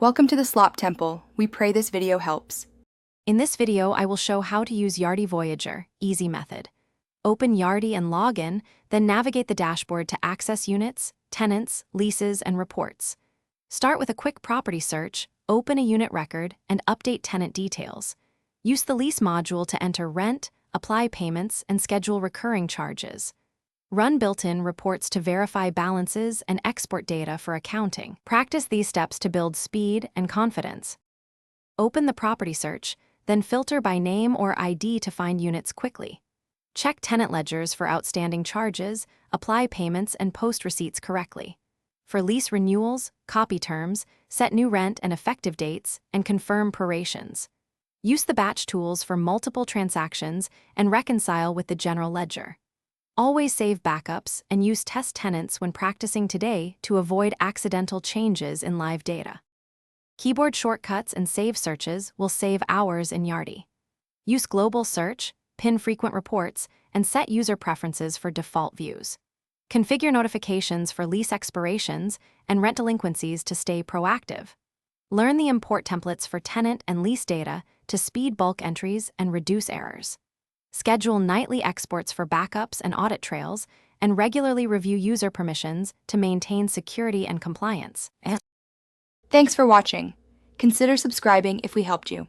Welcome to the Slop Temple. We pray this video helps. In this video, I will show how to use Yardi Voyager, easy method. Open Yardi and log in, then navigate the dashboard to access units, tenants, leases, and reports. Start with a quick property search, open a unit record, and update tenant details. Use the lease module to enter rent, apply payments, and schedule recurring charges. Run built-in reports to verify balances and export data for accounting. Practice these steps to build speed and confidence. Open the property search, then filter by name or ID to find units quickly. Check tenant ledgers for outstanding charges, apply payments, and post receipts correctly. For lease renewals, copy terms, set new rent and effective dates, and confirm prorations. Use the batch tools for multiple transactions and reconcile with the general ledger. Always save backups and use test tenants when practicing today to avoid accidental changes in live data. Keyboard shortcuts and save searches will save hours in Yardi. Use global search, pin frequent reports, and set user preferences for default views. Configure notifications for lease expirations and rent delinquencies to stay proactive. Learn the import templates for tenant and lease data to speed bulk entries and reduce errors. Schedule nightly exports for backups and audit trails, and regularly review user permissions to maintain security and compliance. Thanks for watching. Consider subscribing if we helped you.